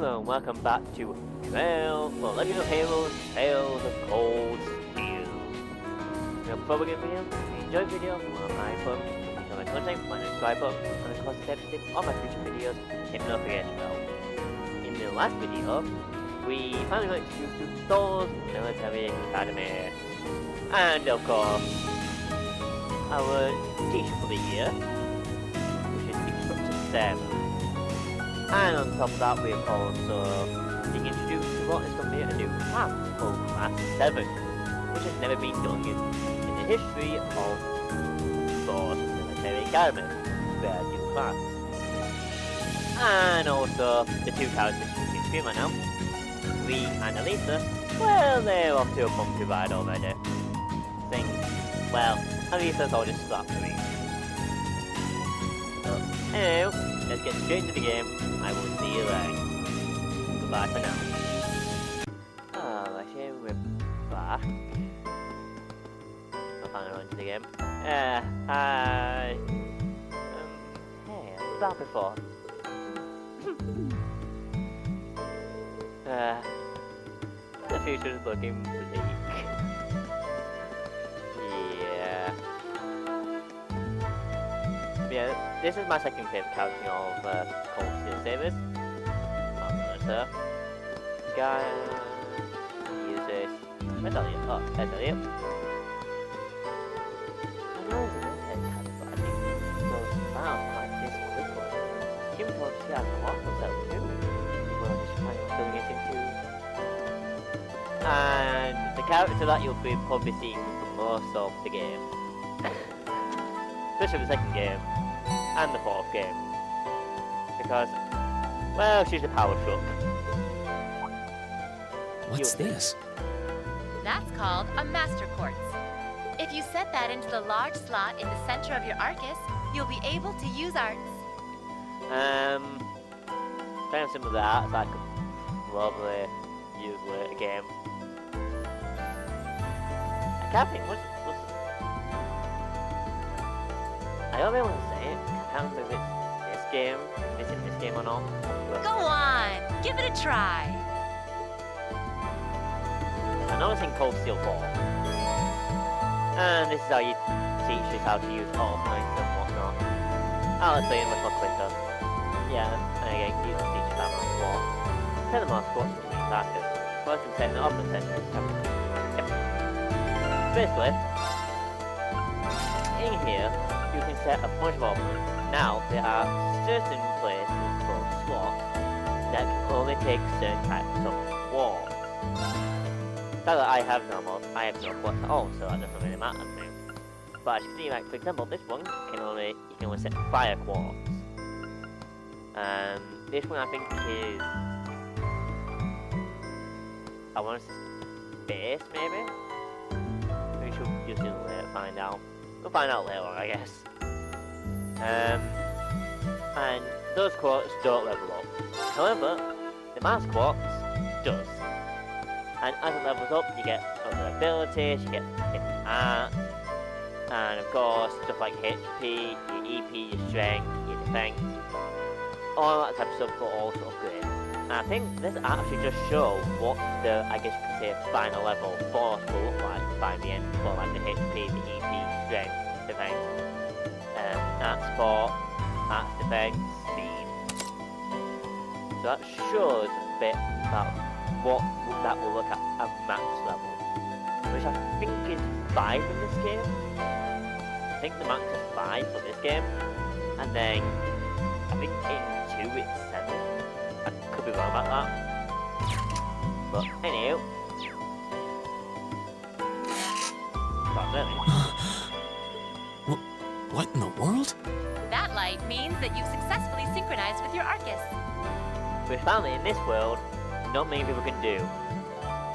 Hello and welcome back to Legend of Heroes Tales of Cold Steel. Before we get video, if you enjoyed the video, my button, enjoy my content, my subscribe button, and of course step all my future videos, hit the notification bell. In the last video, we finally got introduced to Thor's Military Academy. And of course, our teacher for the year, which is Instructor 7. And on top of that, we have also been introduced to what is going to be a new class called Class 7, which has never been done in the history of Thor's Military Academy. Their new class. And also, the two characters you can see right now, Rean and Elisa, well, they're off to a bumpy ride already. Well, Elisa's all just slapped for me. So, anyway, let's get straight into the game. I will see you then. Goodbye for now. Alright, here we're back. I'll finally into the game. Hi. Hey, I was back before. The future is looking bleak. Yeah, this is my second favourite character of Cold Steel series. So, guy uses medallion. Oh, medallion. I know it's a military character, but I think it goes down like this quickly. Even though she has a lot of herself too. Well, just trying to build it into. And the character that you'll be probably seeing for most of the game, especially the second game. And the fourth game. Because, well, she's a power shook. What's this? That's called a Master Quartz. If you set that into the large slot in the center of your Arcus, you'll be able to use arts. Kind of similar to that, so I could probably use it again. I can't think, what's I don't really want to say it. I can't remember if it's this game, if it's in this game or not. Go on! Give it a try! I know it's in Cold Steel 4. And this is how you teach us how to use all points and whatnot. I'll explain it much more quicker. Yeah, and again, you can teach us how to walk. Tell them our squats with me, practice. Work and set the opposite sessions. Yep. Basically, in here, you can set a bunch of options. Now, there are certain places called slots that can only take certain types of walls. So that I have no slots at all, so that doesn't really matter to me. But as you can see, like for example, this one you can only set fire quartz. This one I think is, I want to say space maybe. We should just find out. We'll find out later on, I guess. And those quartz don't level up. However, the Master Quartz does. And as it levels up, you get other abilities, you get different arts, and of course, stuff like HP, your EP, your strength, your defense, all that type of stuff will also upgrade. And I think this actually just shows what the, I guess you could say, final level force will look like by the end, for like the HP, the EP, strength, defense, art support, art defense, speed. So that shows a bit about what that will look at max level, which I think is 5 in this game. I think the max is 5 for this game, and then I think in 2 it's 7. I could be wrong about that, but anyway. What in the world? That light means that you've successfully synchronized with your Arcus. Which apparently in this world, not many people can do.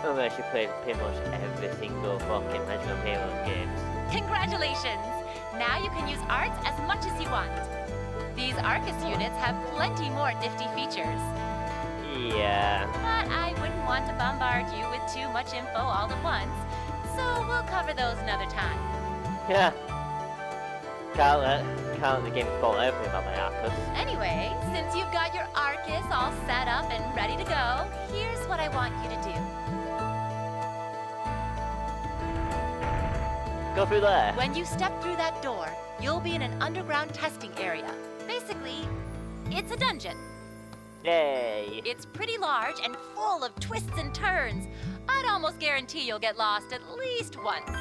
Unless you play pretty much every single fucking Legend of Heroes games. Congratulations! Now you can use arts as much as you want. These Arcus units have plenty more nifty features. Yeah. But I wouldn't want to bombard you with too much info all at once, so we'll cover those another time. Yeah. Can't let the game spoil everything about my Arcus. Anyway, since you've got your Arcus all set up and ready to go, here's what I want you to do. Go through there. When you step through that door, you'll be in an underground testing area. Basically, it's a dungeon. Yay. It's pretty large and full of twists and turns. I'd almost guarantee you'll get lost at least once.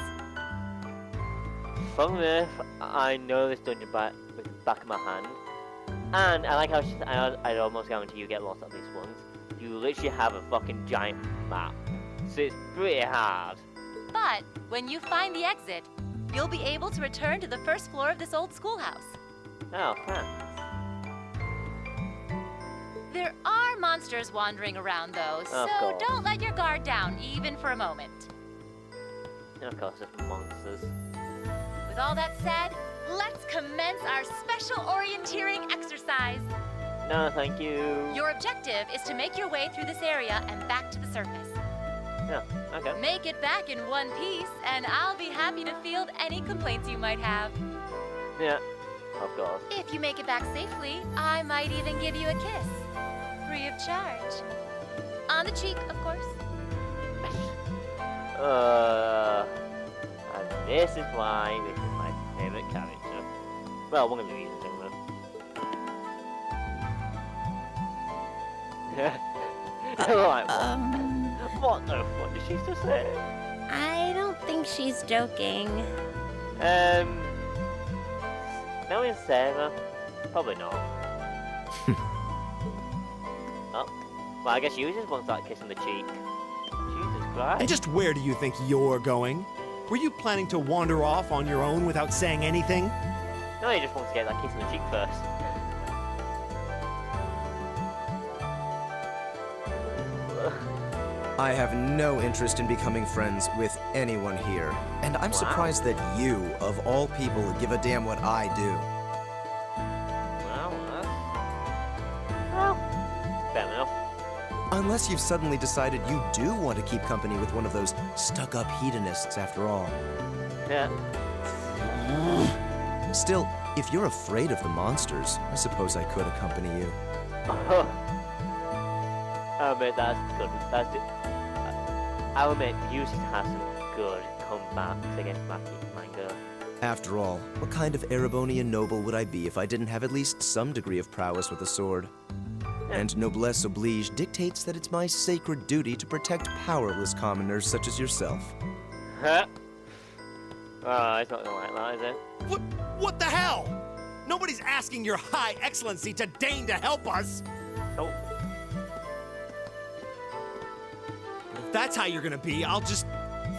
From Earth, I know this dungeon with the back of my hand. And I like how I'd almost guarantee you get lost at least once. You literally have a fucking giant map. So it's pretty hard. But when you find the exit, you'll be able to return to the first floor of this old schoolhouse. Oh, thanks. There are monsters wandering around, though, so course. don't let your guard down, even for a moment. Of course, there's monsters. With all that said, let's commence our special orienteering exercise. No, thank you. Your objective is to make your way through this area and back to the surface. Yeah, okay. Make it back in one piece, and I'll be happy to field any complaints you might have. Yeah, of course. If you make it back safely, I might even give you a kiss. Free of charge. On the cheek, of course. And this is why this is my favorite character. Well, one of the reasons, anyway. Right, what the fuck did she just say? I don't think she's joking. Knowing Sarah, probably not. Oh, well, I guess you just want to start kissing the cheek. Jesus Christ. And just where do you think you're going? Were you planning to wander off on your own without saying anything? No, he just wants to get that kiss in the cheek first. I have no interest in becoming friends with anyone here. And I'm surprised that you, of all people, give a damn what I do. Well, fair enough. Unless you've suddenly decided you do want to keep company with one of those stuck-up hedonists after all. Yeah. Still, if you're afraid of the monsters, I suppose I could accompany you. I'll admit that's good. I'll admit Yuji has some good comebacks against Manga. After all, what kind of Erebonian noble would I be if I didn't have at least some degree of prowess with a sword? And noblesse oblige dictates that it's my sacred duty to protect powerless commoners such as yourself. Huh? Oh, it's not gonna like that, is it? What the hell? Nobody's asking your high excellency to deign to help us. Nope. If that's how you're gonna be, I'll just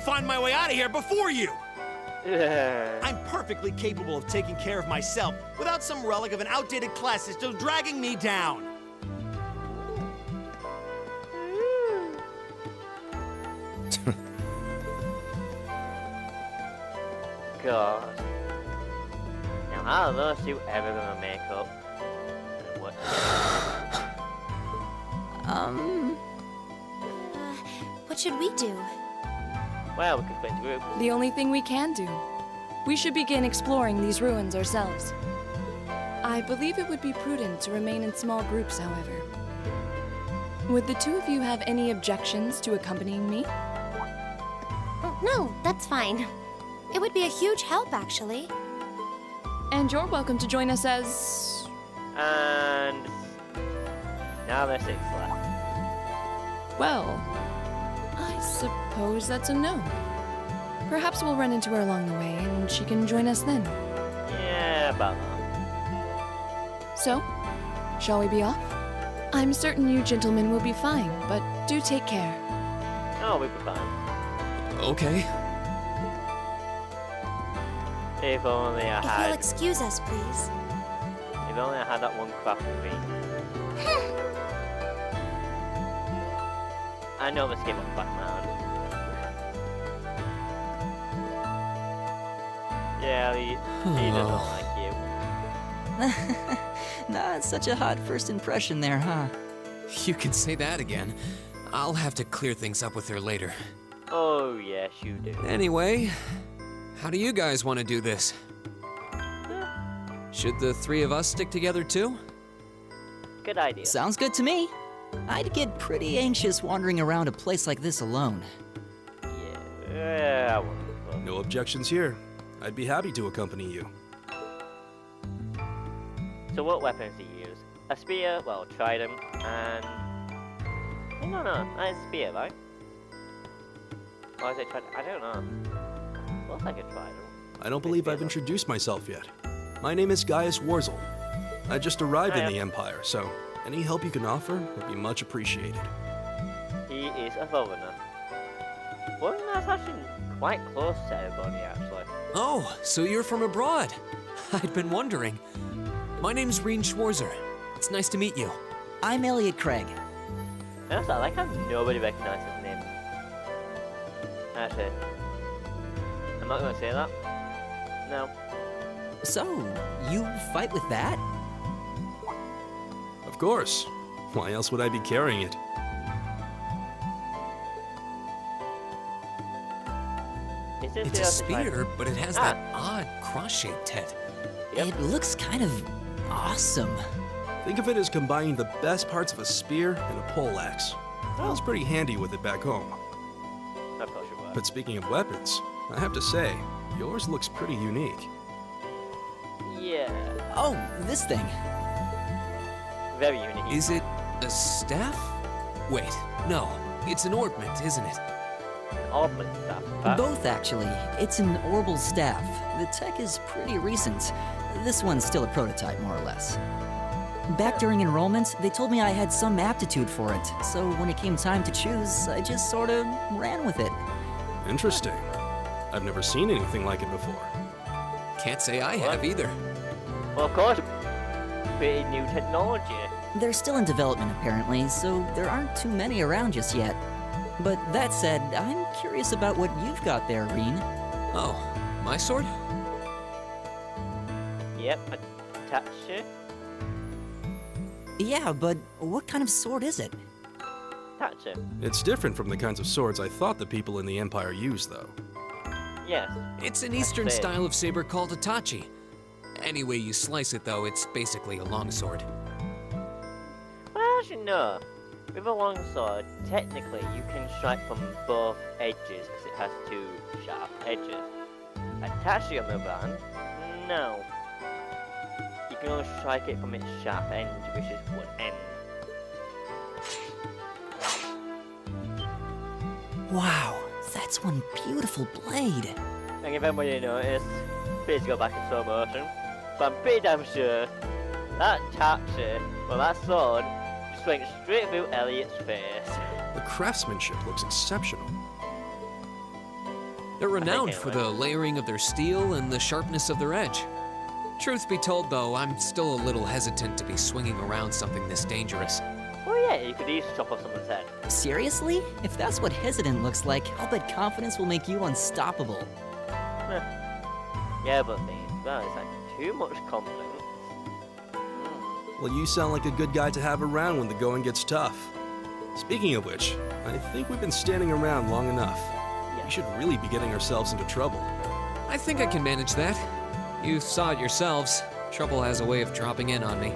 find my way out of here before you. I'm perfectly capable of taking care of myself without some relic of an outdated class system dragging me down. God. Now, how are those two ever gonna make up? And what? What should we do? Well, we could split into groups. The only thing we can do. We should begin exploring these ruins ourselves. I believe it would be prudent to remain in small groups, however. Would the two of you have any objections to accompanying me? Oh, no, that's fine. It would be a huge help, actually. And you're welcome to join us as... And now there's 6 left. well, I suppose that's a no. Perhaps we'll run into her along the way, and she can join us then. Yeah, about that. So, shall we be off? I'm certain you gentlemen will be fine, but do take care. Oh, we'll be fine. Okay. If only I If you'll had... excuse us, please. If only I had that one craft with me. I know this game will back man. Yeah, he doesn't like you. Not such a hot first impression there, huh? You can say that again. I'll have to clear things up with her later. Oh, yes, you do. Anyway, how do you guys want to do this? Should the three of us stick together too? Good idea. Sounds good to me. I'd get pretty anxious wandering around a place like this alone. Yeah, I wouldn't. No objections here. I'd be happy to accompany you. So what weapons do you use? A spear, well, trident, and... No, it's a spear, right? Or is it trident? I don't know. Looks like a trident. I don't believe I've introduced myself yet. My name is Gaius Warzel. I just arrived in the Empire, so any help you can offer would be much appreciated. He is a foreigner. Well, that's actually quite close to everybody, actually. Oh, so you're from abroad. I'd been wondering. My name's Rean Schwarzer. It's nice to meet you. I'm Elliot Craig. And also, I like how nobody recognizes his name. Actually, I'm not going to say that. No. So, you fight with that? Of course. Why else would I be carrying it? It's a spear, but it has that odd cross-shaped head. Yep. It looks kind of awesome. Think of it as combining the best parts of a spear and a poleaxe. I was pretty handy with it back home. Of course you were. But speaking of weapons, I have to say, yours looks pretty unique. Yeah. Oh, this thing. Very unique. Is it a staff? Wait, no. It's an ornament, isn't it? Orbit stuff. But Both, actually. It's an orbital staff. The tech is pretty recent. This one's still a prototype, more or less. Back during enrollment, they told me I had some aptitude for it, so when it came time to choose, I just sorta ran with it. Interesting. I've never seen anything like it before. Can't say I have either. well, of course, pretty new technology. They're still in development, apparently, so there aren't too many around just yet. But that said, I'm curious about what you've got there, Rean. Oh, my sword? Yep, a Tachi. Yeah, but what kind of sword is it? Tachi. It's different from the kinds of swords I thought the people in the Empire used, though. Yes. It's an Eastern style of saber called a tachi. Any way you slice it, though, it's basically a longsword. Well, actually, no. With a longsword, technically, you can strike from both edges because it has two sharp edges. A Tachi, on the other hand, no. You can only strike it from its sharp end, which is one end. Wow, that's one beautiful blade. And if anybody noticed, please go back in slow motion. But I'm pretty damn sure that Tachi, well, that sword, just went straight through Elliot's face. The craftsmanship looks exceptional. They're renowned for the layering of their steel and the sharpness of their edge. Truth be told, though, I'm still a little hesitant to be swinging around something this dangerous. Oh yeah, you could easily chop off someone's head. Seriously? If that's what hesitant looks like, I'll bet confidence will make you unstoppable. Yeah, but that is like too much confidence. Well, you sound like a good guy to have around when the going gets tough. Speaking of which, I think we've been standing around long enough. We should really be getting ourselves into trouble. I think I can manage that. You saw it yourselves. Trouble has a way of dropping in on me.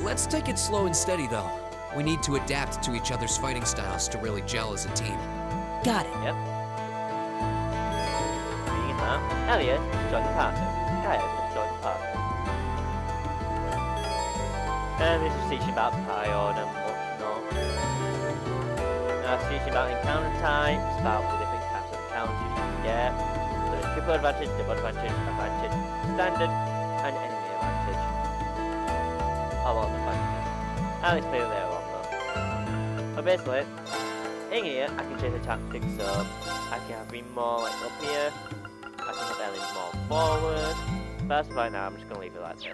Let's take it slow and steady, though. We need to adapt to each other's fighting styles to really gel as a team. Got it. Yep. Being that, Elliot, join the party. Guys, join the party. And this is teaching about Pion and whatnot. Now it's teaching about encounter types, about the different types of encounters you can get. So there's triple advantage, double advantage, advantage, standard, and enemy advantage. All on the advantage. And it's clear there on though. So basically, in here I can change the tactics up. I can have Rean more like up here. I can have Ellie more forward. But as of right now, I'm just gonna leave it like this.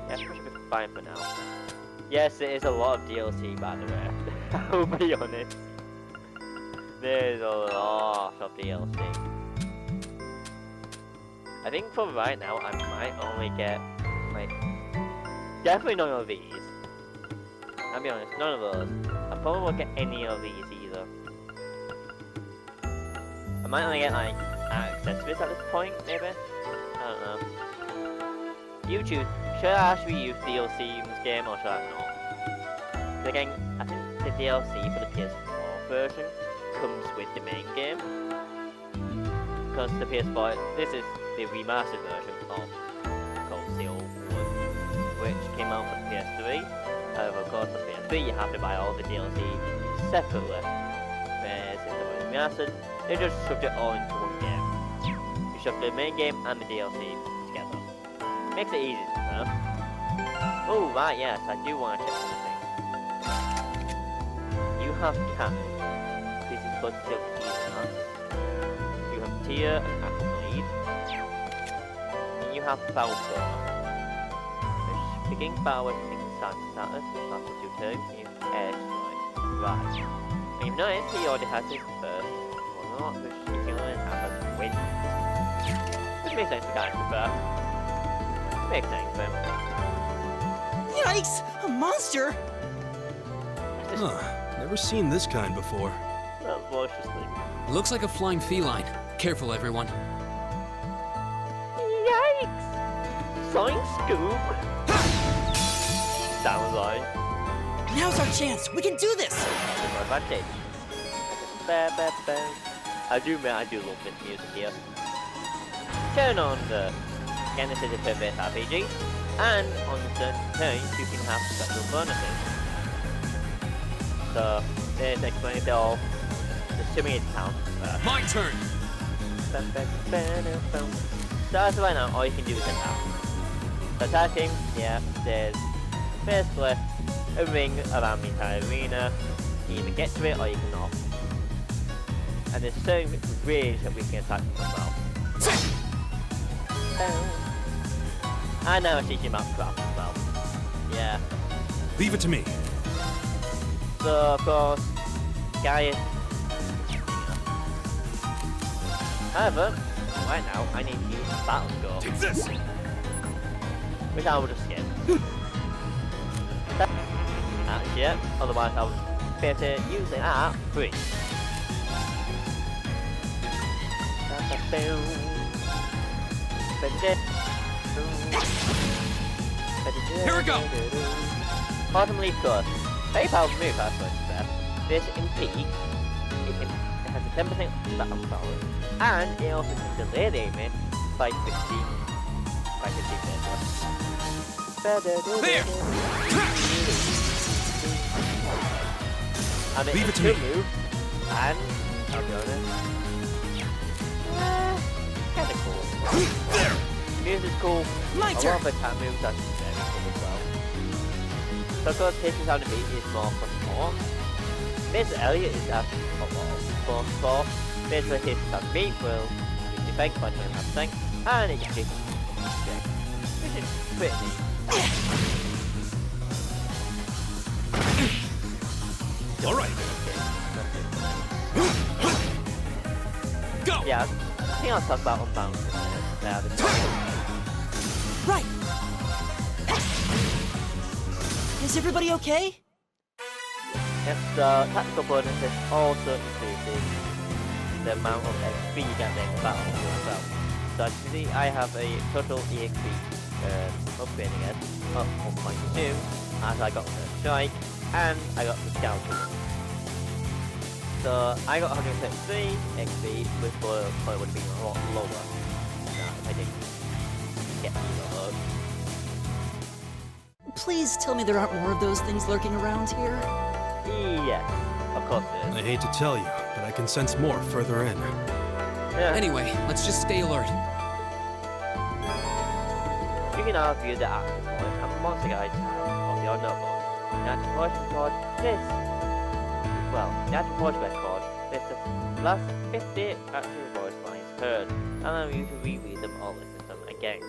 Yeah, should be fine for now. Yes, it is a lot of DLC, by the way. I'll be honest. There's a lot of DLC. I think for right now, I might only get, like, definitely none of these. I'll be honest, none of those. I probably won't get any of these might only get like accessories at this point, maybe? I don't know. You choose. Should I actually use DLC in this game or should I not? But again, I think the DLC for the PS4 version comes with the main game. Because the PS4, this is the remastered version of Cold Steel 1, which came out for the PS3. However, of course, for the PS3 you have to buy all the DLC separately. Whereas if it was remastered, they just shoved it all into one game. You shove the main game and the DLC together. Makes it easy to know. Oh, right, yes, I do want to check something. You have Cat. This is Blood Silk Teaser. You have Tear and Apple Bleed. And you have Falcom. Which begins battle with inside status, which lasts for 2 turns, and you have Air Strike. Right. And you've noticed he already has his first one, which he can only have as Wind. Which makes sense for guys to prefer. Makes sense for him. Yikes! A monster! Huh. Never seen this kind before. Maliciously. Looks like a flying feline. Careful, everyone. Yikes! Sonic Scoop! Sounds like. Now's our chance! We can do this! Advantage. I do admit I do love this music here. Turn on the Genesis is turn-based RPG, and on certain turns you can have special bonuses. So, let's explain it all. Assuming it counts. My turn! So as of right now, all you can do is attack. So attacking, yeah, there's basically a ring around the entire arena. You either get to it or you cannot. And there's certain range that we can attack from as well. And now I'm teaching about craft as well. Yeah. Leave it to me. So of course, Gaius. However, right now I need to use Battle Score. Take this! Which I will just skip. Yeah, otherwise I would be able to use it at 3. Here we go! Bottom leaf course. Very powerful move, I suppose, there. This in peak, it has a 10% battle power, and it also can delay the aiming by 15 There! And Leave it to me. me. Move, and I'll be honest, kind of cool. There! Music's cool. My A turn. lot of attack moves are very cool as well. So of course, taking down the beat is more for support. Basically, Elliot is asking a lot for support. Basically, taking down the beat will use defense by 25%, and it can take which is pretty neat. Alright. Go! Yeah, I think I'll talk about Unbound in a minute. Right! Is everybody okay? Yes, the tactical bonuses also increases the amount of XP you get in the battle as well. So as you can see, I have a total EXP upgrading it of 1.2 as I got the strike and I got the scout. So I got 133 XP, which probably would have been a lot lower if I didn't get the load. Please tell me there aren't more of those things lurking around here. Yes, of course there I is. hate to tell you, but I can sense more further in. Yeah. Anyway, let's just stay alert. You can now view the active points and monster guides of your notebook. The active points record this. Well, the active points record lists the last 50 active voice lines heard, allowing you to reread them or listen to them again.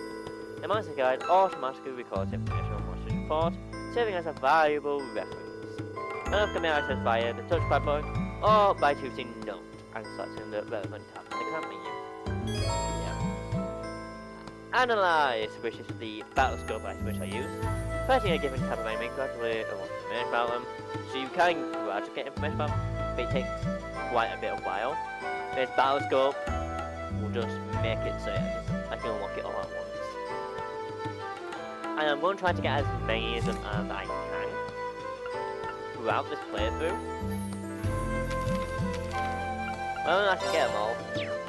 The monster guide automatically records information on monster report, serving as a valuable reference. None can be accessed via the touchpad button or by choosing Note and selecting the relevant tab in the command menu. Analyze, which is the battle scope which I use. Pressing a given tab may gradually unlock information about them, so you can gradually get information about them, but it takes quite a bit of while. This battle scope will just make it so I can unlock it all at once. And I'm going to try to get as many of them as I can throughout this playthrough. Well, I can get them all.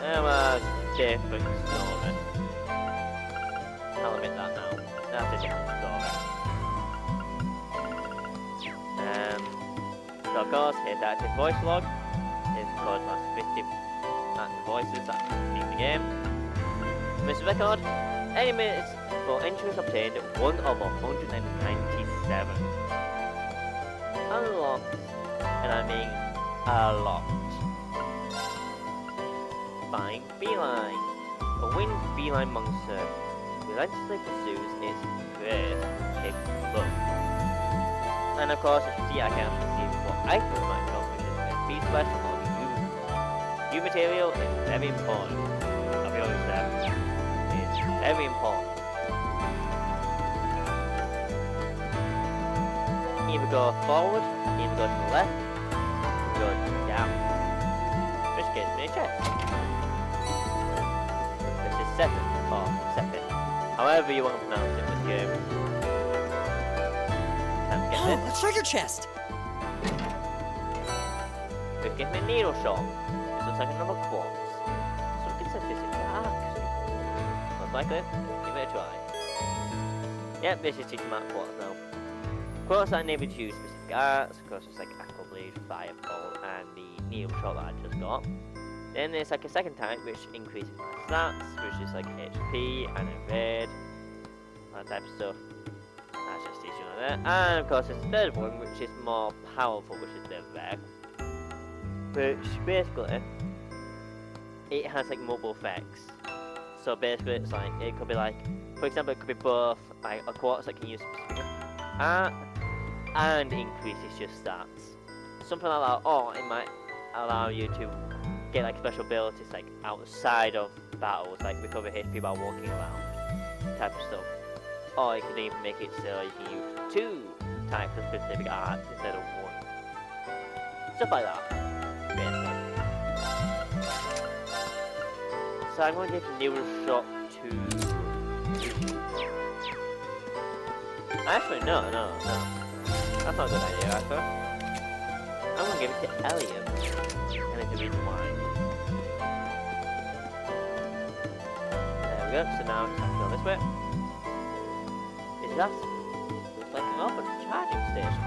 They're a different story. I'll admit that now. That's a different story. So of course, here's the active voice log. Here's the code last 50 active voices that in the game. Mr. Record, any minutes for entries obtained 1 of 197. Unlocked, and I mean a lot. Find Feline. A winged feline monster relentlessly pursues its prey, big book. And of course, as you see, I can actually see what items might come, which is SP special on you. New material is very important. I'll be honest there. It's very important. Either go forward, either go to the left, or go down. Which gives me a chest. This is 7 or 7. However you want to pronounce it in this game. Oh, a treasure chest! This gives me a needle shot. This looks like another quartz. So we can set this into arcs. Most likely, give it a try. Yep, this is teaching about quartz now. Quartz that enable to use specific arts. Of course, it's like Aqua Bleed, Fireball, and the needle shot that I just got. Then there's like a second type which increases my stats, which is like HP and evade, that type of stuff. That's just teaching like that. And of course there's the third one which is more powerful, which is the red. Which basically it has like multiple effects. So basically it's like it could be like, for example, it could be both like a quartz that can use specific art and increases your stats. Something like that, or it might allow you to get like special abilities like outside of battles, like recover HP by walking around, type of stuff. Or you can even make it so you can use 2 types of specific arts instead of 1. Stuff like that, basically. So I'm going to give a needle shot to... Actually, no. That's not a good idea, actually. I'm going to give it to Elliot. And there's a reason why. There we go, so now it's time to go this way. That looks like an open charging station.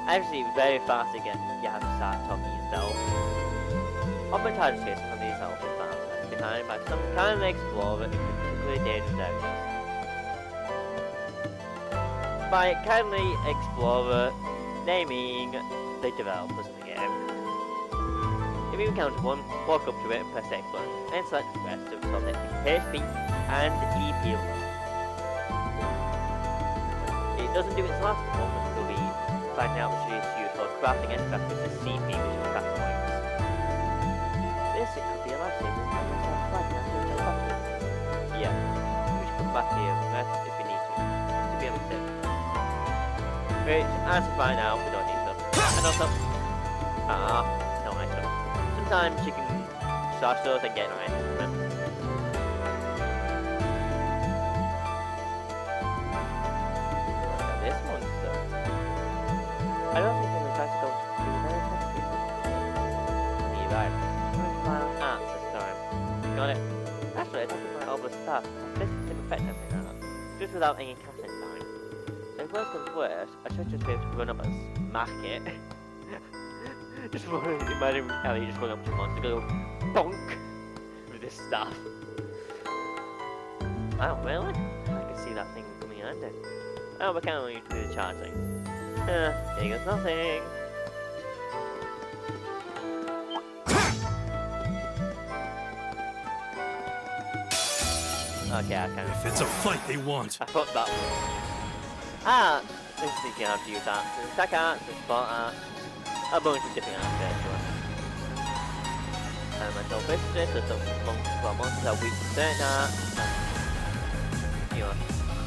Actually, very fast again, you have to start talking yourself. Open charging stations on these elephant farms left behind by some kind of explorer in particularly dangerous areas. By kindly explorer, they mean the developers of the game. If you encounter one, walk up to it and press X button, and select the rest to absorb their HP and EP. It doesn't do its last one until we find out which is used for crafting and crafting the CP, which is craft points. This, it could be a lifesaver. Yeah, we should come back here and rest if we need to be able to. Which, as of right now, we don't need them. And also, no item. Sometimes you can charge those and get an item from them. I don't think I'm going to try to go through the very first people. You're right. I'm going to rely on arts this time. Got it. Actually, I don't think my over stuff has this same effect as in art, just without any casting time. So if worse comes worse, I should just be able to run up and smack it. Just imagine Ellie just run up to a monster, go bonk with this stuff. Oh, really? I can see that thing coming in handy. Oh, we can't only do the charging. Here goes nothing. Okay, I can't. If it's a fight they want. I thought that this is you can have to use that. There's attack art, there's sport art, a bunch of different arts basically. Elemental business, there's some monsters that are weak to certain art. You know,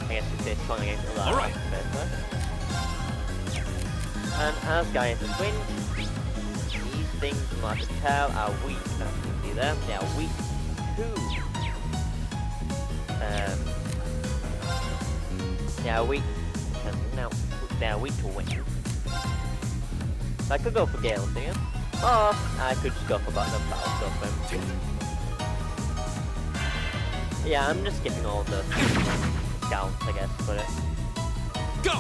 I guess you say strong against other arts basically. And as Gaius' wind, he's things from what I can tell are weak. As you can see them, they are weak to they are weak to wind. So I could go for Gale Singer, or I could just go for Bottom Battle Stuff. Yeah, I'm just skipping all the counts, I guess, but Go!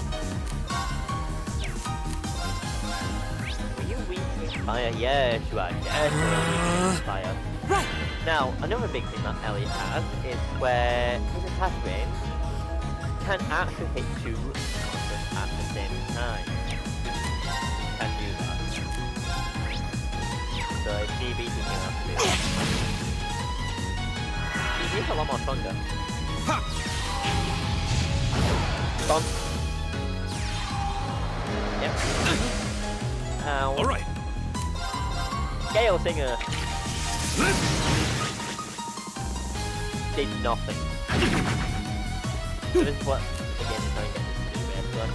Were you weak to fire? Yes, you are. Yes, you are weak to fire. Right! Now, another big thing that Elliot has is where his attack range can actually hit 2 monsters at the same time. Can do that. So if he beats him, he'll have to do that. He's a lot more stronger. Ha! Bomb. Yep. Ow. Alright. Gale Singer did nothing. So this is what, again, is trying to get this new red one.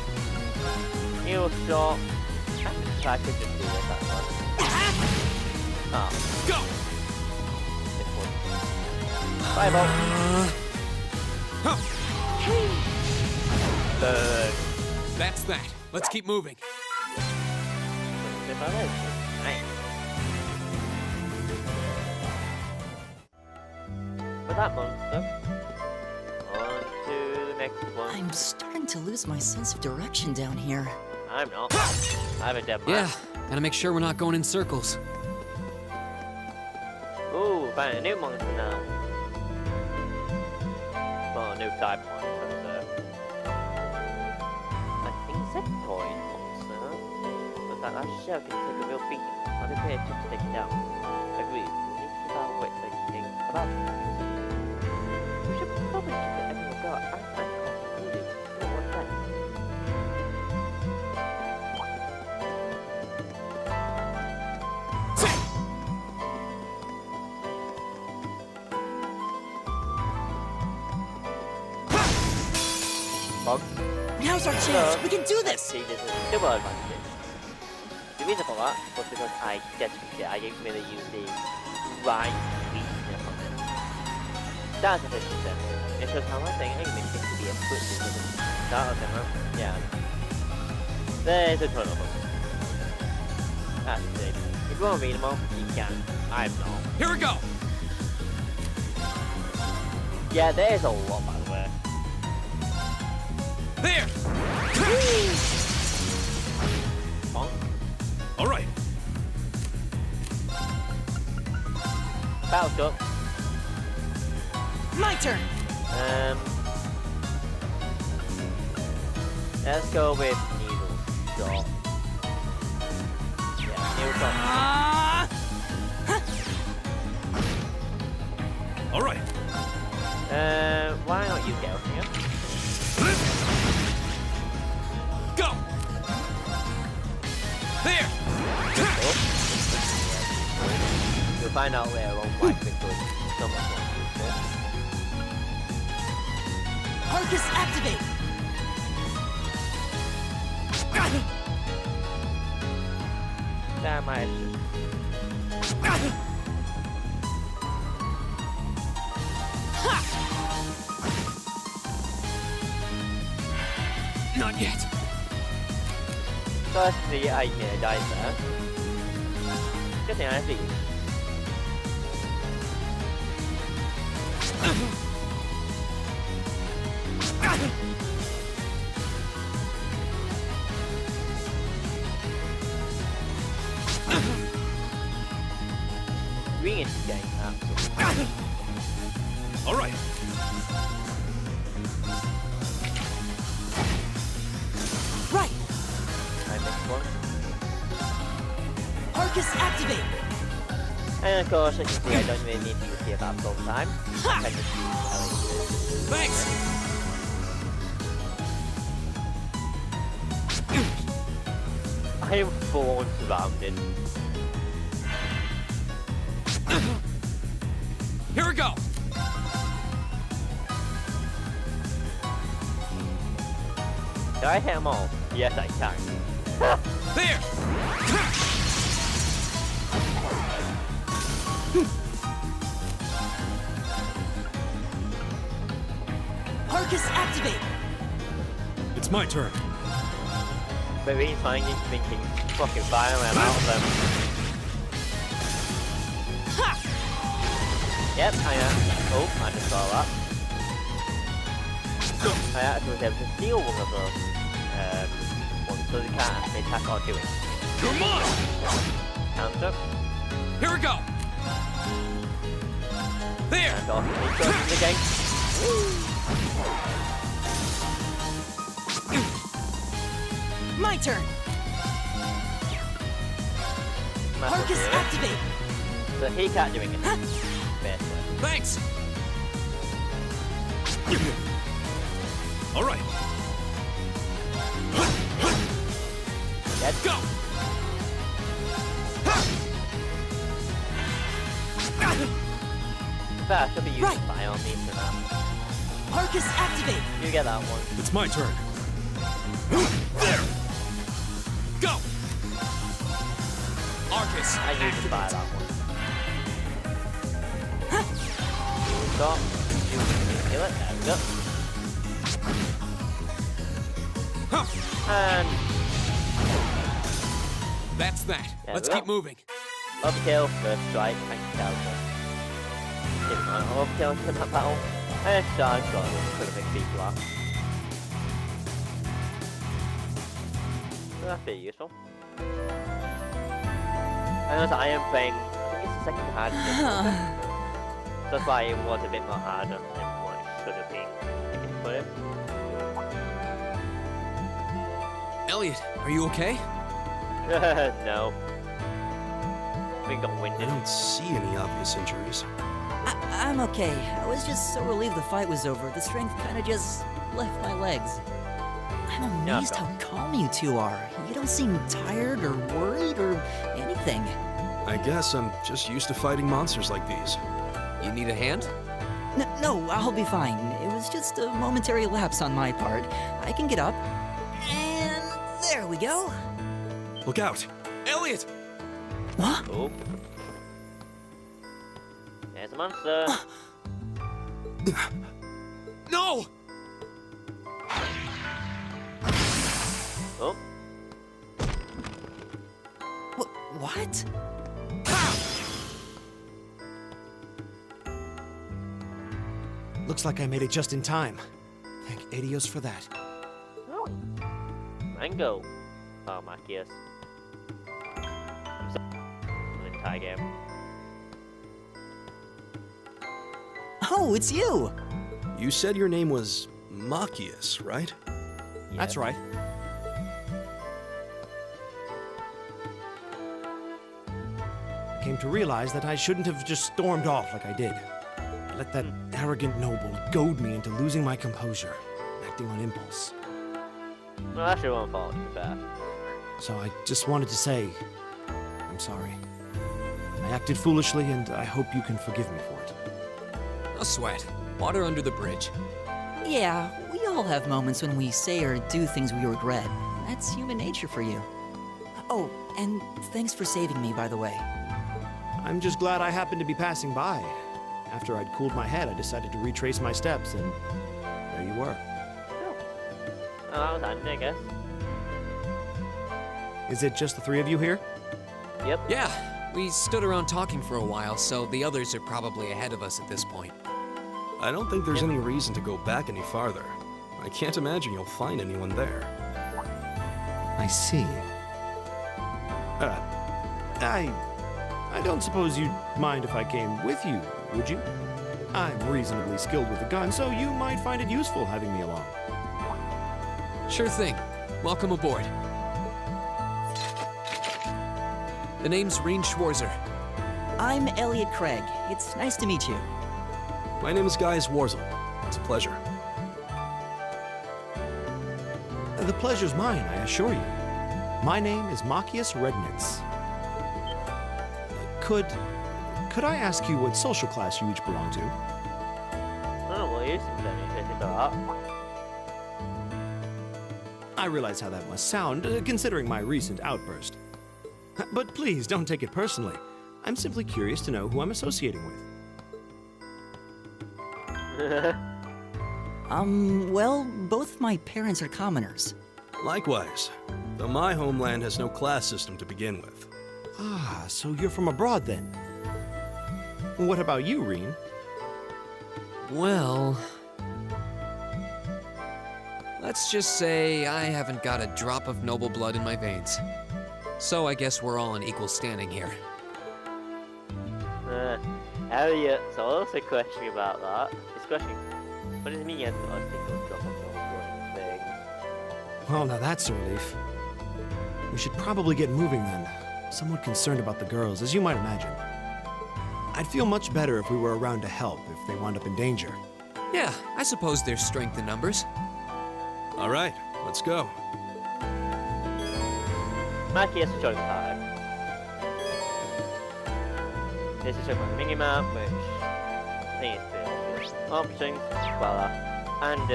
Heal shot. I could just do it that one. Oh. Go! This one. Fireball. Burn. That's that. Let's keep moving. Nice. For that monster, on to the next one. I'm starting to lose my sense of direction down here. I'm not. I have a dead man. Yeah, gotta make sure we're not going in circles. Ooh, found a new monster now. Well, a new type monster, so. I think it's a toy monster. But that last shell can take a real beating. I'll be paid just to take it down. Agreed. We need to keep our wits thinking about it. We should probably keep it everyone got. I can't really do what's that. Bog. Now's our chance! We can do this! See, this is double advantage. The reason for that was because I didn't really use the right weakness on it. That's a 50%. It shows how much enemy seems to be a quickly with it. That was him, yeah. There's a ton of them. That's it. If you want to read them all, you can. I'm not. Here we go! Yeah, there's a lot, by the way. There! Bonk. Alright. Bounce up. My turn! Let's go with needle shot. Yeah, needle shot. Alright. Why not you go here? Go! There! You'll find out later on why quickly so much more useful. Arcus activate! Damn, I Not yet. Firstly, I died there. Good thing I see. Rean is getting absolutely. Alright. Right! I missed one. Arcus activate! And of course, as you can see, I don't really need to use the attack all the time. I can just use Thanks! I am full on surrounded. Here we go! Can I hit them all? Yes, I can. There! Arcus, activate! It's my turn. But Rean's thinking fucking fire and I'm out of them. Ha! Yep, oh, I just saw that. I actually was able to steal one of those ones, so they can't actually attack or do it. You're mine! Counter. Here we go! There! And off he goes from the game. My turn! Arcus, activate! So he can't do anything. Basically. Thanks! All right. Let's go! That should be used Right. by all means for that. Arcus, activate! You get that one. It's my turn. There! Go! Arcus, I used to buy that one. Stop. You kill it. There we go. And that's that. There Let's we go. keep moving. overkill, first strike, and counter. Didn't want overkill in that battle. And charge got a pretty big feet block. So that's pretty useful. I know that I am playing, I think it's the second hardest. So that's why it was a bit more harder than what it should have been. I can put it. Elliot, are you okay? No. We got I winded. don't see any obvious injuries. I'm okay. I was just so relieved the fight was over. The strength kind of just left my legs. I'm amazed Yeah, how calm you two are. You don't seem tired or worried or anything. I guess I'm just used to fighting monsters like these. You need a hand? No, I'll be fine. It was just a momentary lapse on my part. I can get up. And there we go. Look out! Elliot! What? Oh. There's a monster. No! Oh. What? Looks like I made it just in time. Thank Adios for that. Oh. Mango. Oh, Machias. I'm sorry. The entire game. Oh, it's you! You said your name was Machias, right? That's right. I came to realize that I shouldn't have just stormed off like I did. I let that arrogant noble goad me into losing my composure, acting on impulse. Well, that's your own fault, to be fair. So I just wanted to say, I'm sorry. I acted foolishly, and I hope you can forgive me for it. No sweat. Water under the bridge. Yeah, we all have moments when we say or do things we regret. That's human nature for you. Oh, and thanks for saving me, by the way. I'm just glad I happened to be passing by. After I'd cooled my head, I decided to retrace my steps, and there you were. Oh, that was handy, I guess. Is it just the three of you here? Yep. Yeah, we stood around talking for a while, so the others are probably ahead of us at this point. I don't think there's any reason to go back any farther. I can't imagine you'll find anyone there. I see. I don't suppose you'd mind if I came with you, would you? I'm reasonably skilled with a gun, so you might find it useful having me along. Sure thing. Welcome aboard. The name's Rean Schwarzer. I'm Elliot Craig. It's nice to meet you. My name is Gaius Warzel. It's a pleasure. The pleasure's mine, I assure you. My name is Machias Rednitz. Could I ask you what social class you each belong to? Oh, well, you seem very interested in that. I realize how that must sound, considering my recent outburst. But please, don't take it personally. I'm simply curious to know who I'm associating with. Well, both my parents are commoners. Likewise, though my homeland has no class system to begin with. Ah, so you're from abroad then? What about you, Rean? Well, let's just say I haven't got a drop of noble blood in my veins. So I guess we're all in equal standing here. Elliot, so also a question about that. This question, what does it mean you haven't got a single drop of noble blood in your veins? Well, now that's a relief. We should probably get moving then. Somewhat concerned about the girls, as you might imagine. I'd feel much better if we were around to help if they wound up in danger. Yeah, I suppose there's strength in numbers. All right, let's go. Maki has to join the party. This is from the mini-map, which I think is pretty obvious. Options, voila. And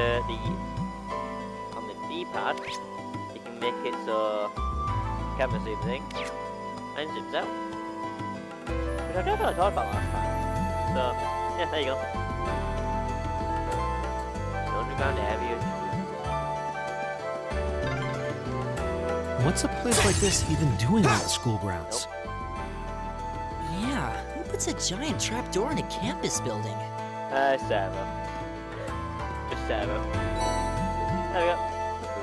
on the D-pad, you can make it so camera zooms in and zooms out. Which I don't think I thought about last time. So, yeah, there you go. The underground area. What's a place like this even doing on the school grounds? Yeah, who puts a giant trapdoor in a campus building? Sarah. Just Sarah. There we go.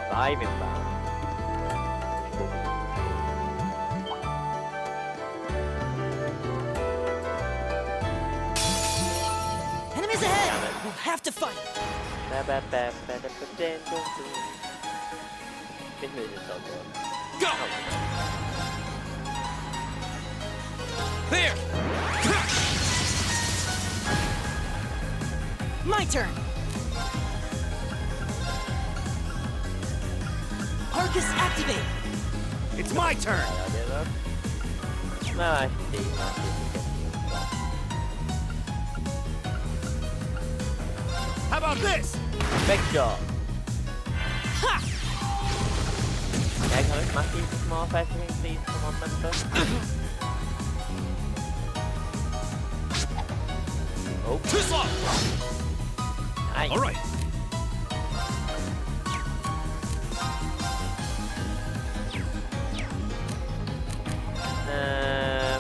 Reviving band. Enemies ahead! We'll have to fight! This music's so good. Go! There! My turn! Arcus activate! It's my turn! No, I see. How about this? Big shot. Ha! Yeah, can I smash these small fetching, please? Come on, member. Oh. Too slow! Nice. All right.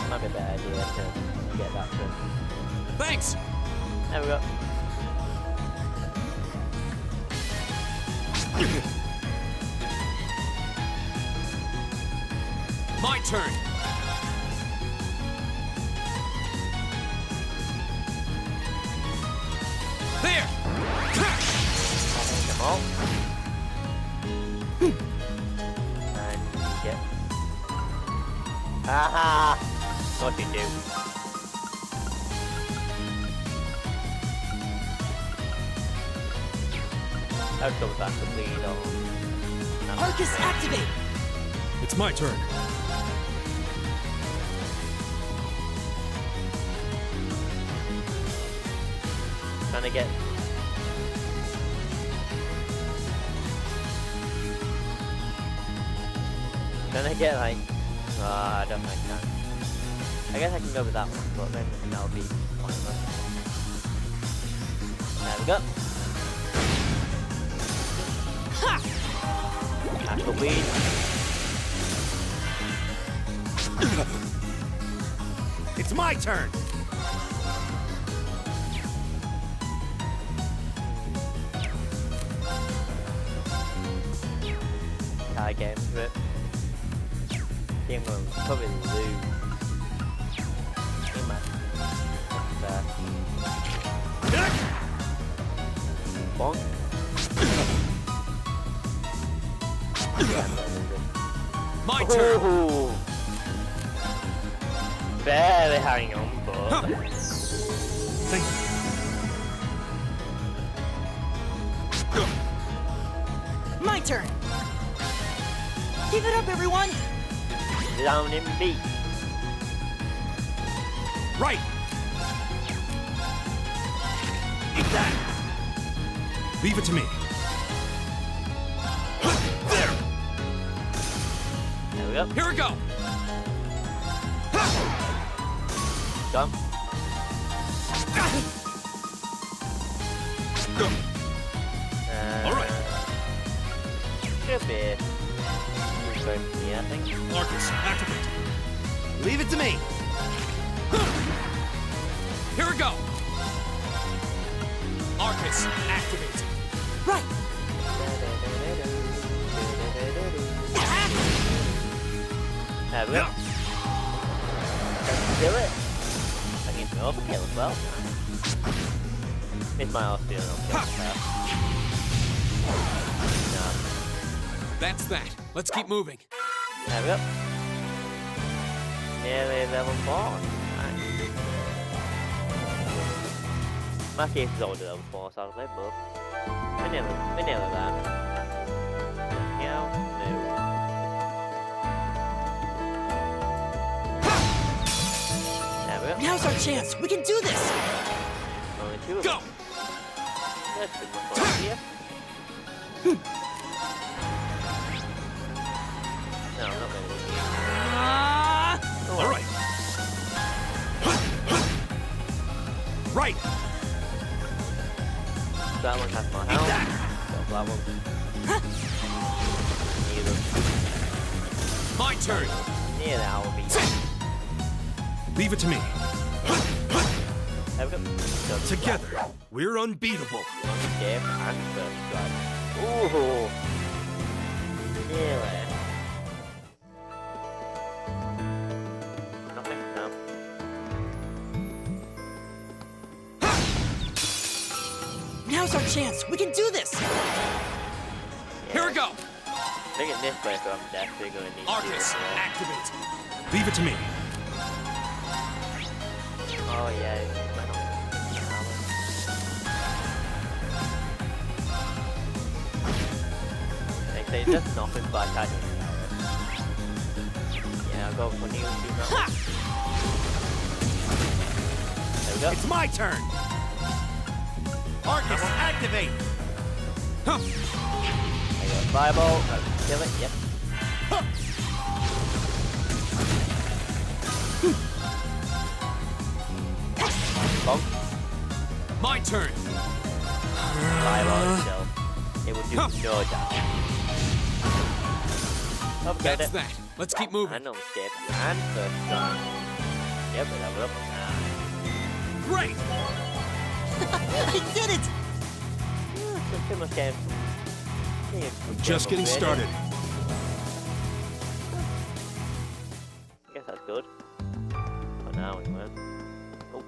Might be a bad idea to get that done. Thanks! There we go. My turn! There! Come on. And get. Haha! What you do? Let's go back to lead on. Arcus activate! It's my turn. Trying to get. Trying to get like. I don't think I can. I guess I can go with that one, but then that'll be pointless. There we go. Ha! That's the weed. It's my turn. Can't get into it. I think I'm going to probably lose. Bonk. My turn! Ooh. Barely hanging on, but... Thank you. My turn! Give it up, everyone! Down in B. Right. Eat that. Leave it to me. There. There we go. Here we go! Come. All right. Should be. Yeah, I think. Marcus, activate. Leave it to me. Here we go! Arcus, activate. Right. There we go. Kill it. I can overkill as well. It's my off feeling overkill. No. That's that. Let's keep moving. There we go. Nearly level 4. Nice. My case is older level 4, so I'll play both. We're nearly there. Yeah, no. There we go. Now's our chance. We can do this. Only 2 of Go! them. That's pretty much what here. No, I'm not ready. All right. Right. That one has more health. So that one. Neither. My turn! Near that will be. Leave it to me. There we go. Together, we're unbeatable. Game and first strike. Ooh. Nearly. Nothing. No. Now's our chance. We can do this. Here we go! I think in this place I'm definitely going to need Arcus, to. activate. Leave it to me. Oh yeah. They say just nothing but I don't know. Yeah, I'll go for new now. There we go. It's my turn. Arcus, activate. I got fireball. Kill it. Yep. Bonk. My turn! Fireball itself. It will do no damage. Oh, get That's it. that. Let's keep moving. And on skip. And first strike. Yep, we level up. Great! I did it. So too much game. Just getting started. I guess that's good. For now, anyway. Oh.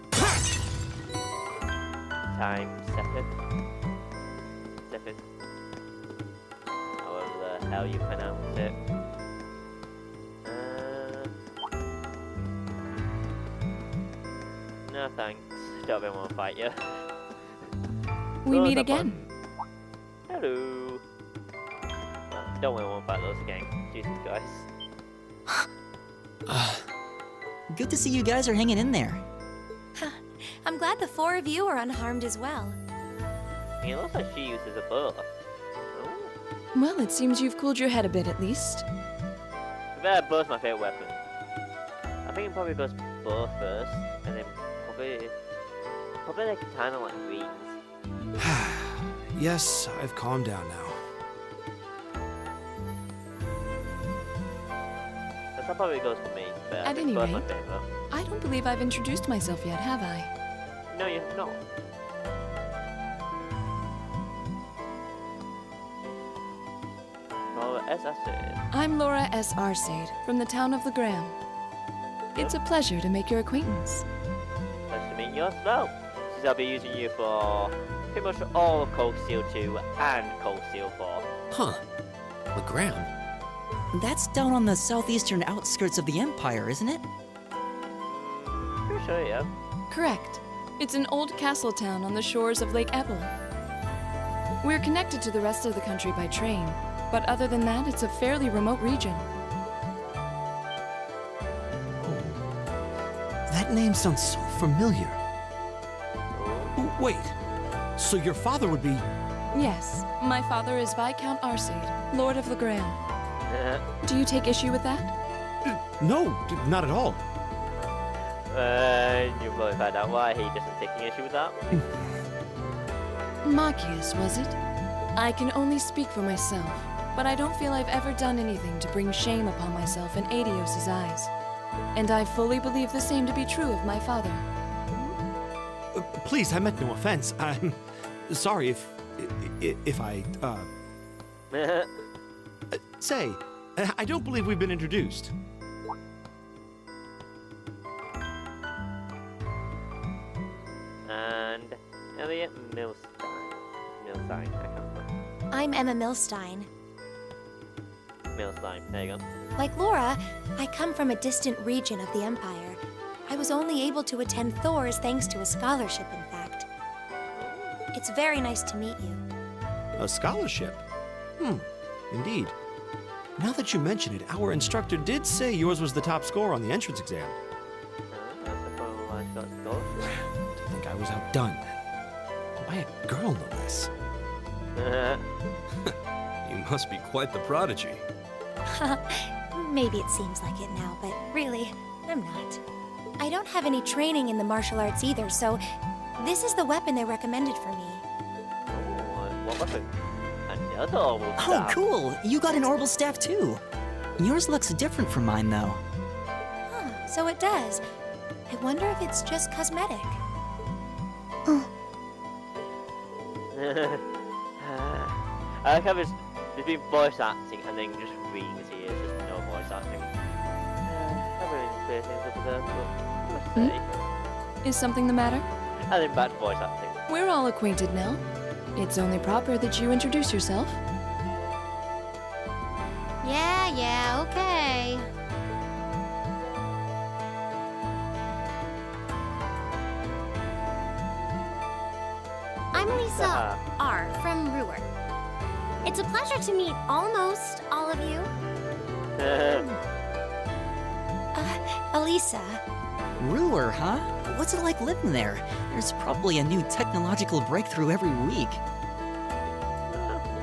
Time second. However the hell you pronounce it. No thanks. Don't really want to fight you. We Close meet up again. Hello. Well, don't really want to fight those again. Jesus Christ. Good to see you guys are hanging in there. I'm glad the 4 of you are unharmed as well. It looks like she uses a bow. Oh. Well, it seems you've cooled your head a bit at least. But bow's my favorite weapon. I think it probably goes bow first, and then probably like kind of like greens. Yes, I've calmed down now. That probably goes for me. But At any bow's my rate. favorite. I don't believe I've introduced myself yet, have I? No, you have not. Laura S. Acid. I'm Laura S. Arcade, from the town of Legram. It's a pleasure to make your acquaintance. Nice to meet you as well. Since I'll be using you for pretty much all of Cold Steel 2 and Cold Steel 4. Huh. Legram? That's down on the southeastern outskirts of the Empire, isn't it? Pretty sure, yeah. Correct. It's an old castle town on the shores of Lake Ebble. We're connected to the rest of the country by train, but other than that, it's a fairly remote region. That name sounds so familiar. Oh, wait. So your father would be... Yes, my father is Viscount Arcade, Lord of Legram. Do you take issue with that? No, not at all. You'll probably find out why he doesn't take an issue with that. Machias, was it? I can only speak for myself, but I don't feel I've ever done anything to bring shame upon myself in Adios' eyes. And I fully believe the same to be true of my father. Please, I meant no offense. I'm sorry if I, Say, I don't believe we've been introduced. And Elliot Milstein. I can't remember. I'm Emma Milstein. Milstein, there you go. Like Laura, I come from a distant region of the Empire. I was only able to attend Thor's thanks to a scholarship, in fact. It's very nice to meet you. A scholarship? Indeed. Now that you mention it, our instructor did say yours was the top score on the entrance exam. That's the problem why I got scholarship. To think I was outdone. By a girl, no less. You must be quite the prodigy. Maybe it seems like it now, but really, I'm not. I don't have any training in the martial arts either, so this is the weapon they recommended for me. What weapon? Another orbital Oh, staff. cool! You got an orbital staff too. Yours looks different from mine, though. Huh, so it does. I wonder if it's just cosmetic. I like how there's been voice acting and then just Rean is here, just no voice acting. I really clear things up there, but let's see. Is something the matter? And then back to voice acting. We're all acquainted now. It's only proper that you introduce yourself. Yeah, okay. I'm Lisa R. from Ruhr. It's a pleasure to meet almost all of you. Elisa. Ruhr, huh? What's it like living there? There's probably a new technological breakthrough every week.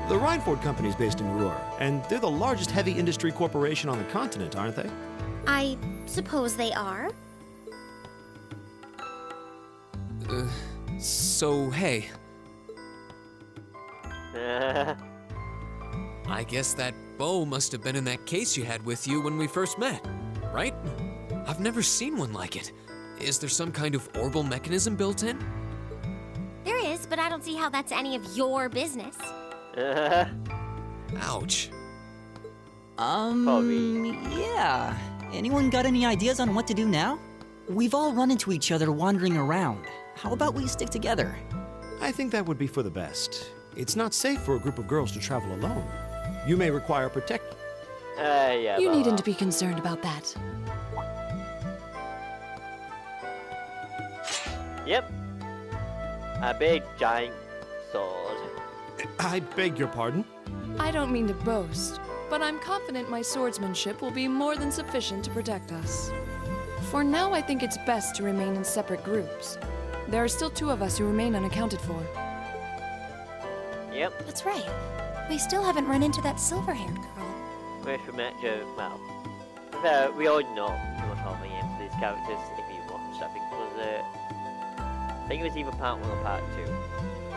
The Reinford Company is based in Ruhr, and they're the largest heavy industry corporation on the continent, aren't they? I suppose they are. So, hey, I guess that bow must have been in that case you had with you when we first met, right? I've never seen one like it. Is there some kind of orbital mechanism built in? There is, but I don't see how that's any of your business. Ouch. Yeah. Anyone got any ideas on what to do now? We've all run into each other wandering around. How about we stick together? I think that would be for the best. It's not safe for a group of girls to travel alone. You may require protection. Yeah. You needn't be concerned about that. Yep. A big giant sword. I beg your pardon? I don't mean to boast, but I'm confident my swordsmanship will be more than sufficient to protect us. For now, I think it's best to remain in separate groups. There are still 2 of us who remain unaccounted for. Yep. That's right. We still haven't run into that silver-haired girl. Which we met well, we all know pretty much all the names of these characters if you watched. I think it was either part 1 or part 2.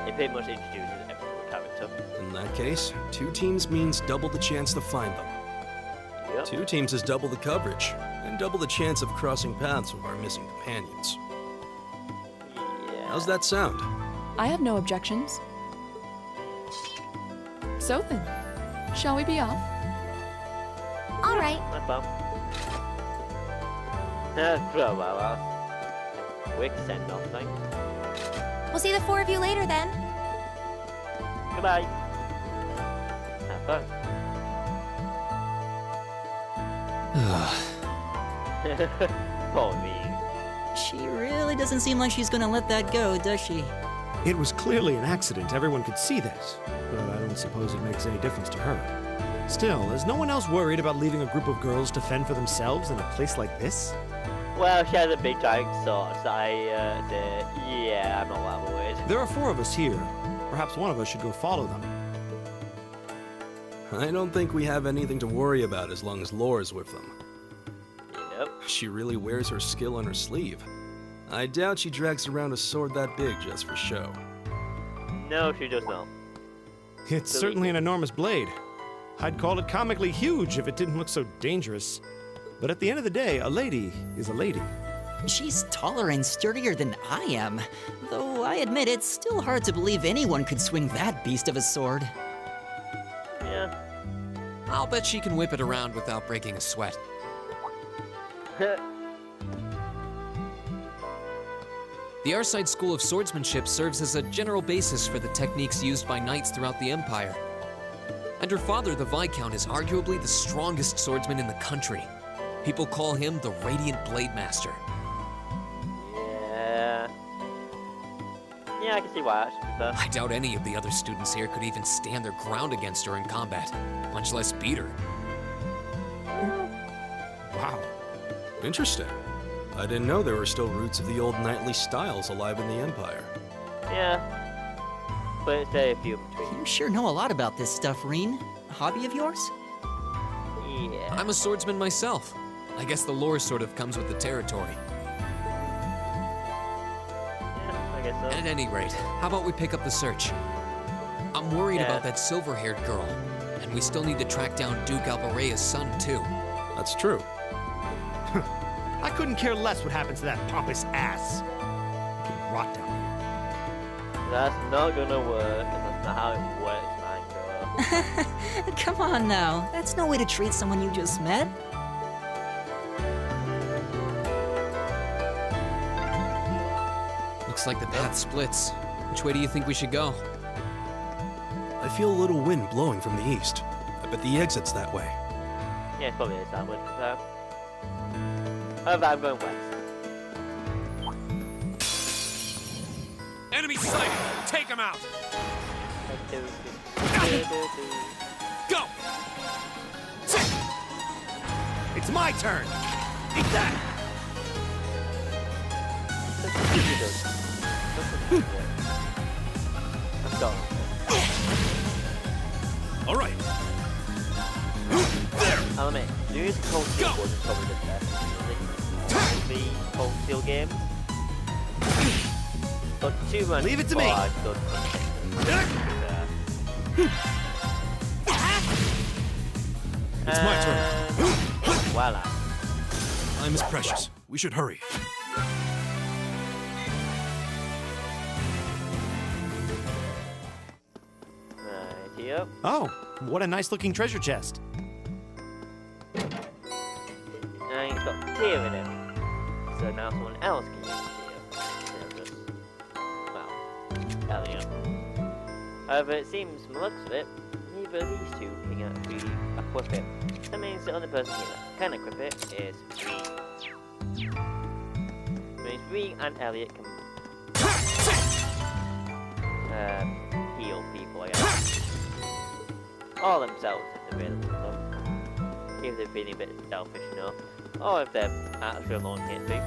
It pretty much introduces every character. In that case, 2 teams means double the chance to find them. Yep. 2 teams is double the coverage, and double the chance of crossing paths with our missing companions. Yeah. How's that sound? I have no objections. So then, shall we be off? All right. Not bad. Well, that's a quick send-off thing. We'll see the 4 of you later then. Goodbye. Have fun. Poor me. She really doesn't seem like she's gonna let that go, does she? It was clearly an accident. Everyone could see that. But I don't suppose it makes any difference to her. Still, is no one else worried about leaving a group of girls to fend for themselves in a place like this? Well, she has a big giant sword, so yeah, I'm not that worried. There are 4 of us here. Perhaps one of us should go follow them. I don't think we have anything to worry about as long as Lore's with them. Yep. She really wears her skill on her sleeve. I doubt she drags around a sword that big just for show. No, she does not. It's certainly an enormous blade. I'd call it comically huge if it didn't look so dangerous. But at the end of the day, a lady is a lady. She's taller and sturdier than I am, though I admit it's still hard to believe anyone could swing that beast of a sword. Yeah. I'll bet she can whip it around without breaking a sweat. The Arside School of Swordsmanship serves as a general basis for the techniques used by knights throughout the Empire. And her father, the Viscount, is arguably the strongest swordsman in the country. People call him the Radiant Blade Master. Yeah. Yeah, I can see why, actually, but... I doubt any of the other students here could even stand their ground against her in combat, much less beat her. Wow. Interesting. I didn't know there were still roots of the old knightly styles alive in the Empire. Yeah. But it's very few in between. You sure know a lot about this stuff, Rean. A hobby of yours? Yeah. I'm a swordsman myself. I guess the lore sort of comes with the territory. Yeah, I guess so. At any rate, how about we pick up the search? I'm worried about that silver-haired girl, and we still need to track down Duke Albarea's son, too. That's true. I couldn't care less what happens to that pompous ass. I can rot down here. That's not gonna work, and that's not how it works, Mango. Come on now, that's no way to treat someone you just met. Looks like the path splits. Which way do you think we should go? I feel a little wind blowing from the east. I bet the exit's that way. Yeah, it's probably this way, so... However, I'm going west. Enemy sighted! Take him out! Go! It's my turn! Eat that! I'm going. All right. I'll admit, doing Cold Steel was probably the best. The Cold Steel games. But 2 months Leave it to me. I've done It's my turn. Voila. Time is precious. We should hurry. Right here. Oh, what a nice looking treasure chest. And it's got tear in it. So now someone else can use tear. Instead of just, well, Elliot. However, it seems from the looks of it, neither of these two can actually equip it. That means the only person here that can equip it is Rean. Means Rean and Elliot can heal people, I guess. Or themselves if they're really tough. If they're feeling a bit selfish enough. Or if they're actually alone here too.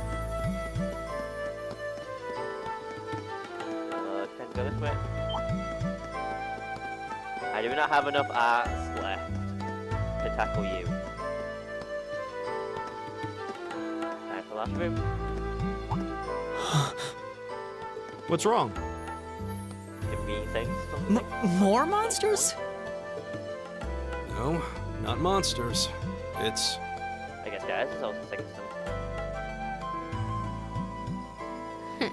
Time to go this way. I do not have enough arts left to tackle you. Time for the last room. What's wrong? Can Rean things something? More monsters? No, not monsters. It's... I guess guys is also sick of some.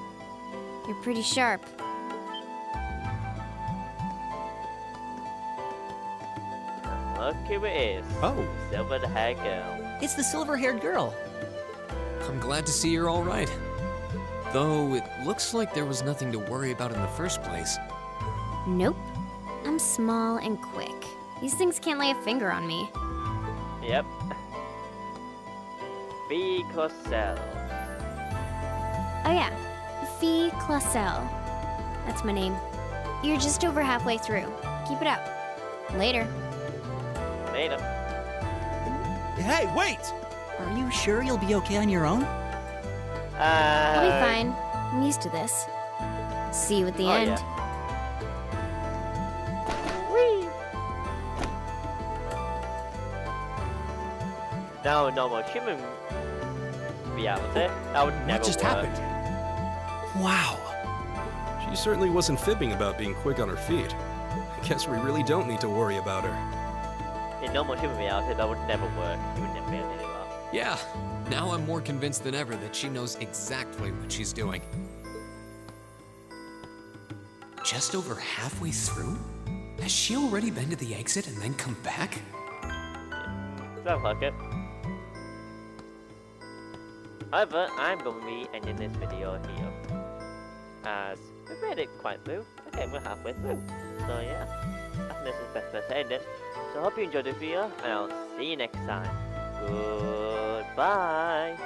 You're pretty sharp. Look who it is. Oh. Silver-haired girl. It's the silver-haired girl. I'm glad to see you're all right. Though it looks like there was nothing to worry about in the first place. Nope. I'm small and quick. These things can't lay a finger on me. Yep. V. Cosell. Oh yeah, Fee Clausel. That's my name. You're just over halfway through. Keep it up. Later. Later. Hey, wait! Are you sure you'll be okay on your own? I'll be fine. I'm used to this. See you at the end. Yeah. Whee! Now, no more human reality. That would never What just work. happened? Wow. She certainly wasn't fibbing about being quick on her feet. Guess we really don't need to worry about her. In normal human reality, that would never work. You would never be able to do that. Yeah, now I'm more convinced than ever that she knows exactly what she's doing. Just over halfway through? Has she already been to the exit and then come back? Sounds like it. However, I'm going to be ending this video here, as we've made it quite through. Okay, we're halfway through. So yeah, I think this is the best place to end it. So I hope you enjoyed this video, and I'll see you next time. Goodbye!